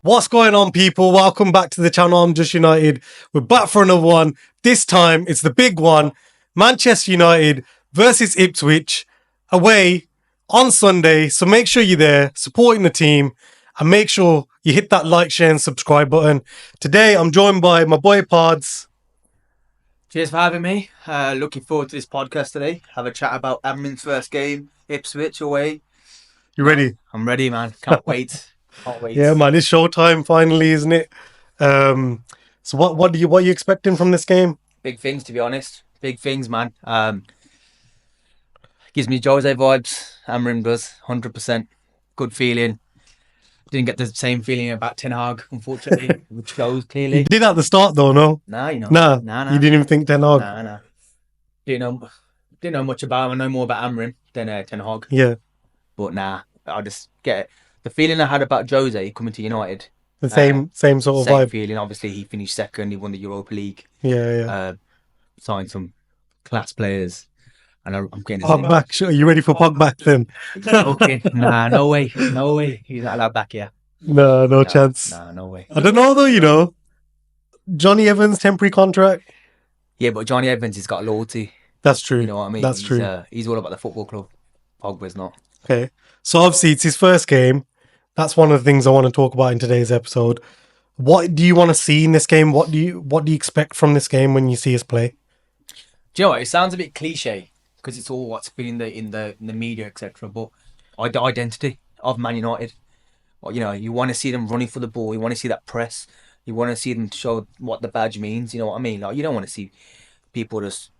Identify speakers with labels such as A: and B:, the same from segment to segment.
A: What's going on, people? Welcome back to the channel. I'm Just United. We're back for another one. This time, it's the big one. Manchester United versus Ipswich away on Sunday. So make sure you're there, supporting the team, and make sure you hit that like, share, and subscribe button. Today, I'm joined by my boy Pods.
B: Cheers for having me. Looking forward to this podcast today. Have a chat about Amorim's first game, Ipswich away.
A: You ready?
B: I'm ready, man. Can't wait. Can't wait.
A: Yeah, man. It's showtime finally, isn't it? So what are you expecting from this game?
B: Big things, to be honest. Big things, man. Gives me Jose vibes. Amorim does, 100%. Good feeling. Didn't get the same feeling about Ten Hag, unfortunately, which shows clearly.
A: You did at the start, though, no?
B: Nah, you know.
A: Nah. You didn't even think Ten Hag?
B: Nah. Didn't know much about him. I know more about Amorim than Ten Hag.
A: Yeah.
B: But nah, I just get the feeling I had about Jose coming to United.
A: The same sort of vibe.
B: Feeling. Obviously, he finished second. He won the Europa League.
A: Yeah.
B: Signed some class players, and I'm getting
A: Pogba. Sure, are you ready for Pogba then?
B: Okay. Nah, no way. He's not allowed back here.
A: No chance.
B: Nah, no way.
A: I don't know though. You know, Johnny Evans temporary contract.
B: Yeah, but Johnny Evans has got loyalty.
A: That's true.
B: You know what I mean?
A: That's true.
B: He's all about the football club. Pogba's not.
A: Okay, so obviously it's his first game. That's one of the things I want to talk about in today's episode. What do you want to see in this game? What do you expect from this game when you see us play?
B: Do you know what? It sounds a bit cliche because it's all what's been in the media, etc. But the identity of Man United, you know, you want to see them running for the ball. You want to see that press. You want to see them show what the badge means. You know what I mean? Like, you don't want to see people just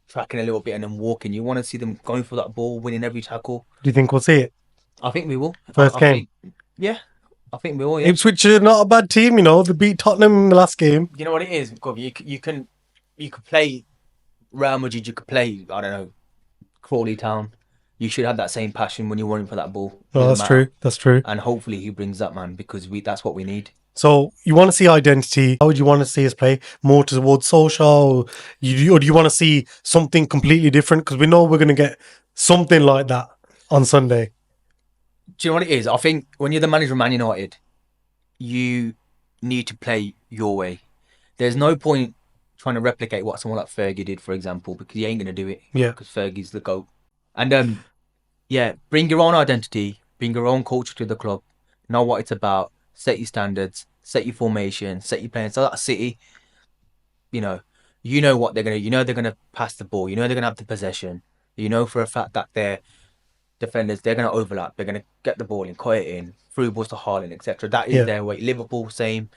B: tracking a little bit and then walking. You want to see them going for that ball, winning every tackle.
A: Do you think we'll see it?
B: I think we will.
A: First game.
B: I think we will. Yeah.
A: Ipswich are not a bad team, you know. They beat Tottenham in the last game.
B: You know what it is, Gov? You can play Real Madrid. You could play, I don't know, Crawley Town. You should have that same passion when you're running for that ball.
A: Oh, that's true. That's true.
B: And hopefully he brings that, man, because that's what we need.
A: So you want to see identity? How would you want to see us play? More towards social, or do you want to see something completely different? Because we know we're going to get something like that on Sunday.
B: Do you know what it is? I think when you're the manager of Man United, you need to play your way. There's no point trying to replicate what someone like Fergie did, for example, because he ain't going to do it.
A: Yeah.
B: Because Fergie's the GOAT. And bring your own identity, bring your own culture to the club. Know what it's about. Set your standards, set your formation, set your plans. So that City, you know what they're going to, they're going to pass the ball. They're going to have the possession. You know for a fact that their defenders, they're going to overlap. They're going to get the ball in, cut it in, through balls to Haaland, etc. That is their way. Liverpool, same.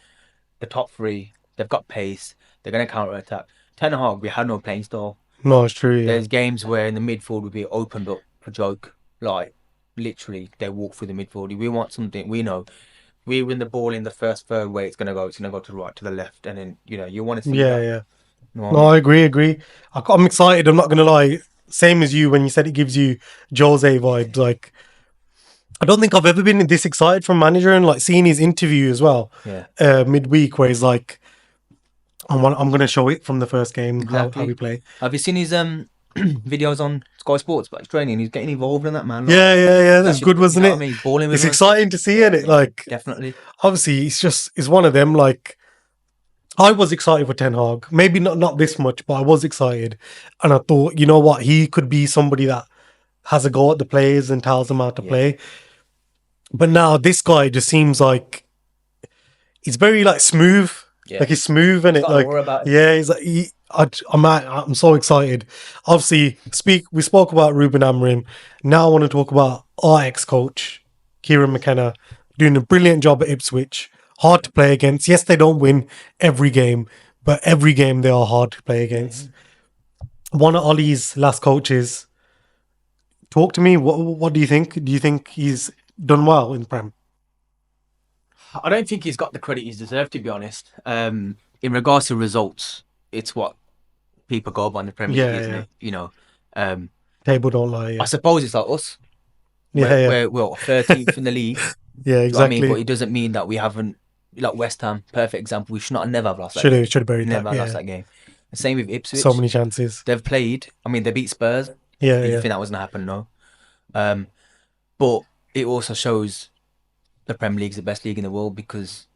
B: The top three, they've got pace. They're going to counter-attack. Ten Hag, we had no playing style.
A: No, it's true. Yeah.
B: There's games where in the midfield would be opened up for joke. Like, literally, they walk through the midfield. We want something. We know. We win the ball in the first third way. It's going to go to the right, to the left. And then, you want to see that.
A: Yeah. No, I agree. I'm excited. I'm not going to lie. Same as you when you said it gives you Jose vibes. Like, I don't think I've ever been this excited from manager, and like seeing his interview as well.
B: Yeah.
A: Midweek where he's like, I'm going to show it from the first game how we play.
B: Have you seen his videos on Sky Sports about his training? He's getting involved in that, man. Like,
A: yeah. That's good, wasn't it?
B: Balling with
A: it's
B: him.
A: exciting to see it. Like,
B: definitely.
A: Obviously, it's one of them. Like, I was excited for Ten Hag. Maybe not this much, but I was excited. And I thought, you know what? He could be somebody that has a go at the players and tells them how to play. But now this guy just seems like he's very like smooth. Yeah. Like he's smooth and it like he's like I'm so excited. Obviously, we spoke about Ruben Amorim. Now I want to talk about our ex-coach, Kieran Mckenna, doing a brilliant job at Ipswich. Hard to play against. Yes, they don't win every game, but every game they are hard to play against. One of Ollie's last coaches. Talk to me. What do you think? Do you think he's done well in Prem?
B: I don't think he's got the credit he's deserved, to be honest. In regards to results, it's what people go by in the Premier League, isn't it?
A: Table don't lie. Yeah.
B: I suppose it's like us. We're 13th in the league.
A: Yeah, exactly.
B: But it doesn't mean that we haven't. Like West Ham, perfect example. We should never have lost that.
A: Should have buried that.
B: Never lost that game. The same with Ipswich.
A: So many chances.
B: They've played. I mean, they beat Spurs.
A: Yeah.
B: You think that was going to happen? No. But it also shows the Premier League's the best league in the world because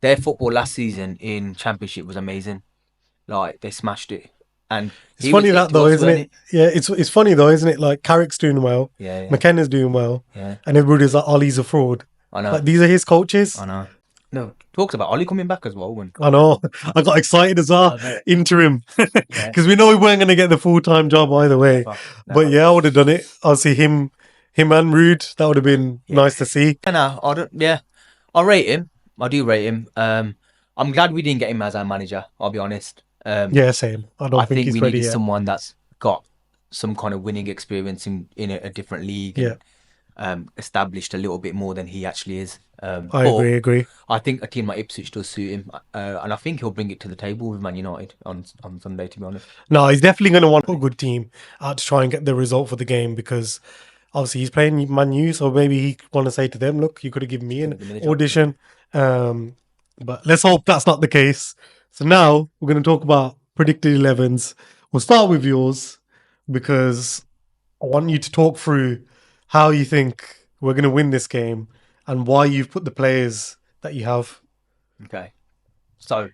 B: their football last season in Championship was amazing. Like they smashed it, and
A: It's
B: he was
A: funny
B: linked
A: that
B: to
A: though,
B: us,
A: isn't
B: weren't
A: it? Yeah, it's funny though, isn't it? Like Carrick's doing well,
B: Yeah, yeah,
A: McKenna's doing well,
B: yeah.
A: and everybody's like, Ollie's a fraud.
B: I know,
A: Like these are his coaches.
B: I know. No, talks about Ollie coming back as well. When
A: I know. I got excited as well. Interim.
B: Yeah.
A: Because we know we weren't going to get the full-time job either way.
B: Never.
A: But yeah, I would have done it. I'll see him and Rude. That would have been nice to see.
B: No, I don't. Yeah, I rate him. I do rate him. I'm glad we didn't get him as our manager. I'll be honest.
A: Yeah, same. I don't think he's
B: we
A: ready
B: needed
A: yet.
B: someone that's got some kind of winning experience in a different league.
A: Yeah.
B: And, established a little bit more than he actually is.
A: I agree.
B: I think a team like Ipswich does suit him, and I think he'll bring it to the table with Man United on Sunday. To be honest,
A: No, he's definitely going to want a good team out to try and get the result for the game because obviously he's playing Man U, so maybe he want to say to them, "Look, you could have given me an audition." But let's hope that's not the case. So now we're going to talk about predicted 11s. We'll start with yours because I want you to talk through how you think we're going to win this game and why you've put the players that you have.
B: Okay. So,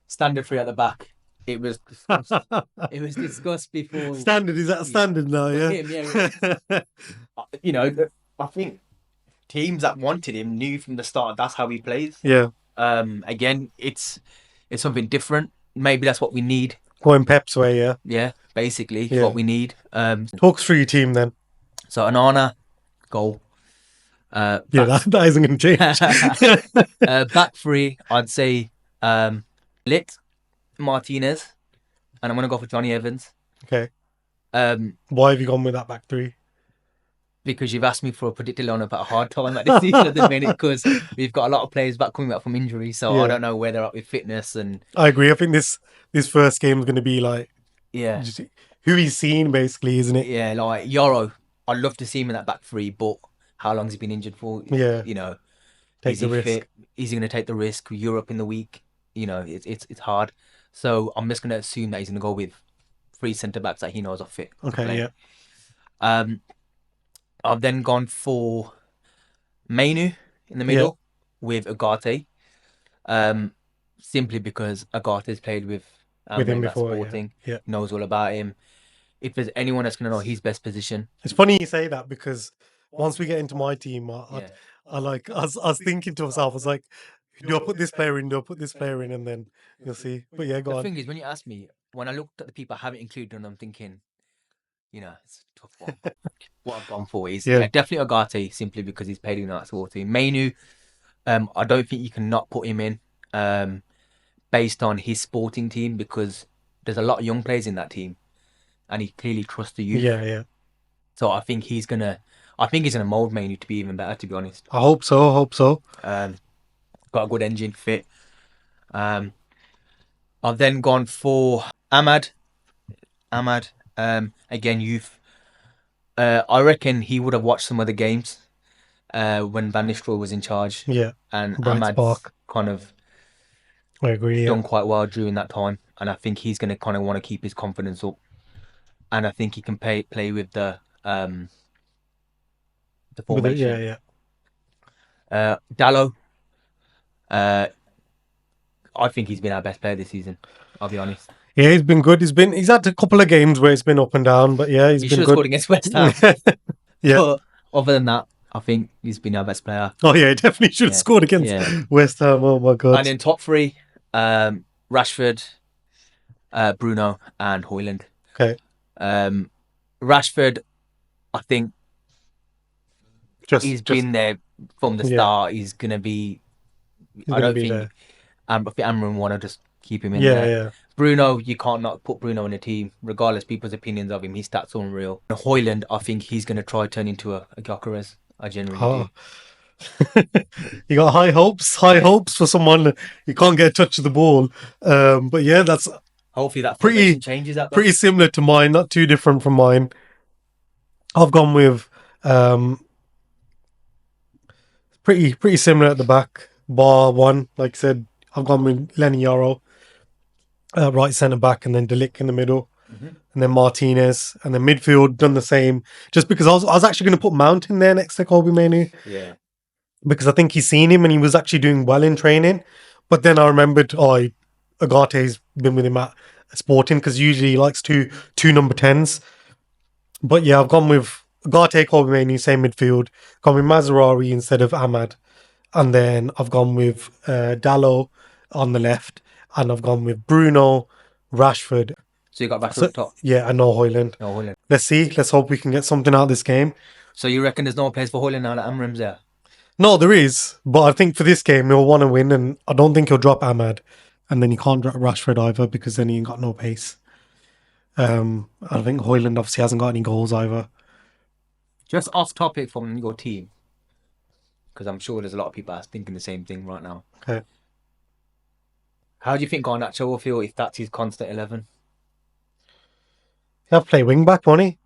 B: standard three at the back. It was discussed. It was discussed before.
A: Standard, is that standard now? Yeah.
B: Him, you know, I think teams that wanted him knew from the start that's how he plays.
A: Yeah.
B: Again, it's something different. Maybe that's what we need.
A: Going Pep's way, yeah.
B: Yeah, basically
A: Yeah.
B: what we need.
A: Talk through your team then.
B: So Onana, goal.
A: Yeah, that isn't going to change.
B: Back three, I'd say Ligt, Martinez, and I'm going to go for Johnny Evans.
A: Okay. Why have you gone with that back three?
B: Because you've asked me for a predicted lineup at a hard time at this season at the minute because we've got a lot of players coming back from injury, so I don't know where they're at with fitness. And
A: I agree. I think this first game is going to be like just who he's seen, basically, isn't it?
B: Yeah, like Yoro, I'd love to see him in that back three, but how long's he been injured for?
A: Yeah,
B: you know,
A: take the risk.
B: Fit? Is he going to take the risk? Europe in the week, you know, it's hard. So I'm just going to assume that he's going to go with 3 centre backs that he knows are fit.
A: Okay, yeah.
B: I've then gone for Mainu in the middle with Ugarte, simply because Ugarte's played with him before. Sporting, knows all about him. If there's anyone that's going to know his best position,
A: it's funny you say that because once we get into my team, I was thinking to myself, I was like, do I put this player in? Do I put this player in? And then you'll see. But yeah, go on.
B: The thing is, when you ask me, when I looked at the people I haven't included, and I'm thinking, you know, it's a tough one. What I've gone for is definitely Ugarte, simply because he's played in that sort of team. Mainu, I don't think you can not put him in based on his sporting team because there's a lot of young players in that team, and he clearly trusts the youth.
A: Yeah.
B: So I think he's gonna mould Mainu to be even better. To be honest,
A: I hope so.
B: Got a good engine fit. I've then gone for Ahmad. Again, youth. I reckon he would have watched some of the games when Van Nistelrooy was in charge.
A: Yeah,
B: and Ahmad's kind of
A: I agree.
B: Done quite well during that time, and I think he's going to kind of want to keep his confidence up, and I think he can play with the formation. Dalot. I think he's been our best player this season. I'll be honest.
A: Yeah, he's been good. He's had a couple of games where it's been up and down, but yeah, he's been good. He
B: should have scored against West Ham.
A: Yeah.
B: But other than that, I think he's been our best player.
A: Oh yeah, he definitely should have scored against West Ham. Oh my god.
B: And in top three, Rashford, Bruno, and Højlund.
A: Okay.
B: Rashford, I think he's been there from the start. He's gonna be. I don't think Amorim want to just keep him in there.
A: Yeah.
B: Bruno, you can't not put Bruno in a team, regardless people's opinions of him. His stats are unreal. Højlund, I think he's going to try turn into a Gyökeres. I genuinely do.
A: You got high hopes for someone you can't get a touch of the ball. But yeah, that's
B: hopefully that changes that.
A: Pretty similar to mine, not too different from mine. I've gone with pretty similar at the back, bar one. Like I said, I've gone with Lenny Yoro, right centre back, and then Delit in the middle, and then Martinez, and then midfield done the same. Just because I was actually going to put Mount in there next to Kobe Mainoo.
B: Yeah.
A: because I think he's seen him and he was actually doing well in training. But then I remembered, Ugarte's been with him at Sporting because usually he likes two number 10s. But yeah, I've gone with Ugarte, Colby, same midfield. Gone with Mazraoui instead of Ahmad. And then I've gone with Dallo on the left. And I've gone with Bruno, Rashford.
B: So you got Rashford
A: So,
B: up top.
A: yeah, and no Hoyland.
B: No Hoyland.
A: Let's see. Let's hope we can get something out of this game.
B: So you reckon there's no place for Hoyland now that Amorim's there?
A: No, there is. But I think for this game, he'll want to win. And I don't think he'll drop Ahmad. And then he can't drop Rashford either because then he ain't got no pace. I think Hoyland obviously hasn't got any goals either.
B: Just off topic from your team, because I'm sure there's a lot of people thinking the same thing right now.
A: Okay.
B: How do you think Garnacho will feel if that's his constant 11?
A: You have to play wing back, won't he?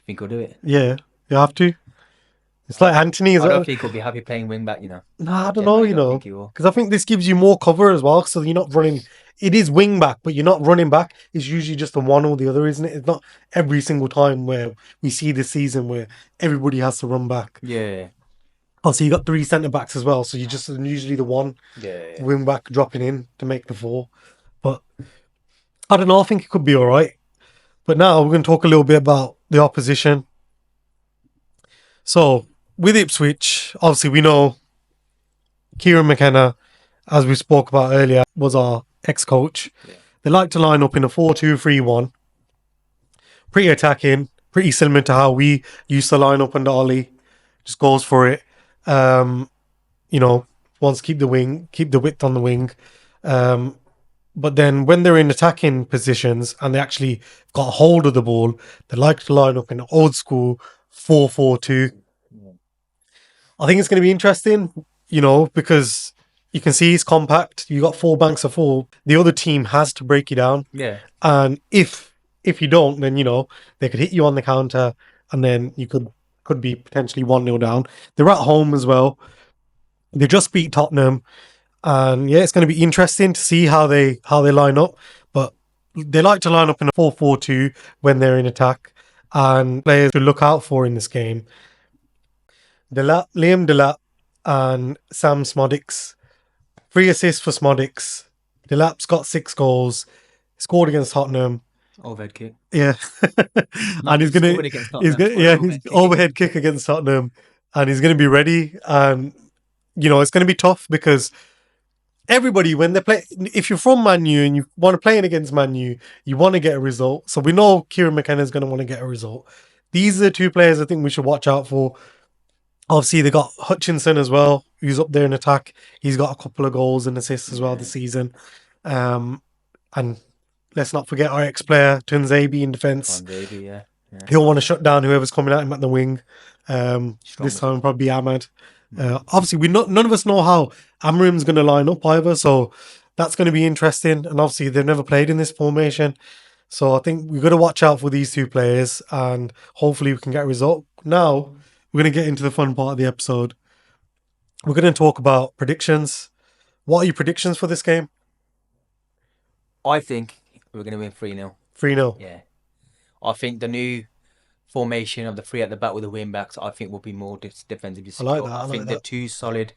B: Think he'll do it?
A: Yeah, you have to. It's like Anthony as
B: I
A: well.
B: don't think he'll be happy playing wing back, you know.
A: Nah, I don't know,
B: think he will.
A: because I think this gives you more cover as well. So you're not running. It is wing back, but you're not running back. It's usually just the one or the other, isn't it? It's not every single time where we see this season where everybody has to run back.
B: Yeah.
A: Oh, so you got 3 centre backs as well. So you just usually the one
B: Yeah.
A: wing back dropping in to make the 4. But I don't know. I think it could be all right. But now we're going to talk a little bit about the opposition. So with Ipswich, obviously we know Kieran McKenna, as we spoke about earlier, was our ex-coach.
B: Yeah.
A: They like to line up in a 4-2-3-1. Pretty attacking, pretty similar to how we used to line up under Ollie. Just goes for it. Wants to keep the width on the wing. But then when they're in attacking positions and they actually got hold of the ball, they like to line up in an old school 4-4-2. I think it's going to be interesting, because you can see it's compact. You got 4 banks of 4. The other team has to break you down.
B: Yeah.
A: And if you don't, then, they could hit you on the counter and then you could be potentially 1-0 down. They're at home as well. They just beat Tottenham. And yeah, it's going to be interesting to see how they line up. But they like to line up in a 4-4-2 when they're in attack. And players to look out for in this game: Liam Delit and Sam Smodics. 3 assists for Smodics. Delap's got 6 goals. Scored against Tottenham.
B: Overhead kick.
A: Yeah. And he's overhead kick against Tottenham. And he's gonna be ready. And it's gonna be tough because everybody, when they play, if you're from Man U and you want to play against Man U, you want to get a result. So we know Kieran McKenna is going to want to get a result. These are the 2 players I think we should watch out for. Obviously, they got Hutchinson as well, who's up there in attack. He's got a couple of goals and assists as well this season. And let's not forget our ex-player, Tunzabi, in defence.
B: Yeah.
A: He'll want to shut down whoever's coming at him at the wing. This time probably Ahmad. Obviously, none of us know how Amorim's going to line up either, so that's going to be interesting. And obviously, they've never played in this formation, so I think we've got to watch out for these 2 players, and hopefully we can get a result. Now, we're going to get into the fun part of the episode. We're going to talk about predictions. What are your predictions for this game?
B: I think we're going to win 3-0.
A: 3-0?
B: Yeah. I think the new formation of the 3 at the back with the wing backs, I think will be more defensively secure.
A: I like that.
B: I think they're 2 solid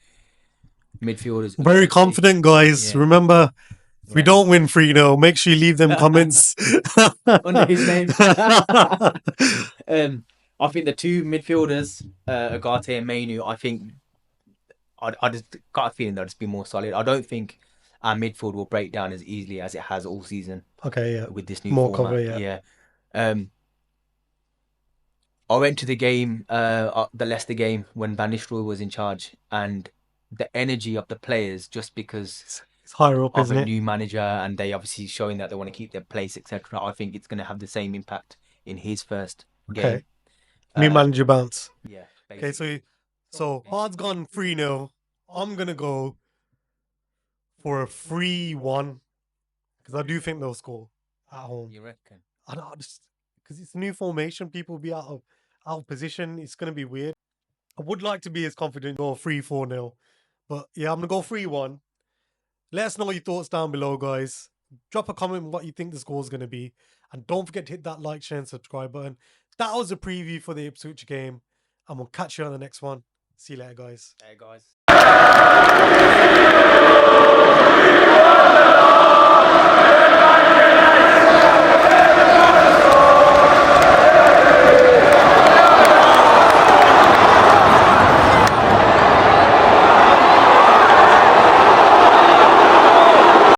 B: midfielders.
A: Very confident, guys. Yeah. Remember, if we don't win 3-0, make sure you leave them comments
B: under his name. I think the 2 midfielders, Ugarte and Mainu, I think I just got a feeling they'll just be more solid. I don't think our midfield will break down as easily as it has all season.
A: Okay, yeah.
B: With this new
A: more
B: format.
A: cover, yeah.
B: I went to the game, the Leicester game, when Van Nistelrooy was in charge, and the energy of the players, just because
A: it's higher up,
B: of
A: isn't
B: a
A: it?
B: new manager, and they obviously showing that they want to keep their place, etc. I think it's going to have the same impact in his first game.
A: New manager bounce.
B: Yeah. Basically.
A: Okay, so Hard's gone 3-0. I'm going to go for a 3-1 because I do think they'll score at home.
B: You reckon?
A: I don't just because it's a new formation. People will be out of position. It's going to be weird. I would like to be as confident, go 3-4-0. But yeah, I'm going to go 3-1. Let us know your thoughts down below, guys. Drop a comment on what you think the score is going to be. And don't forget to hit that like, share, and subscribe button. That was a preview for the Ipswich game. And we'll catch you on the next one. See you later, guys.
B: Hey guys.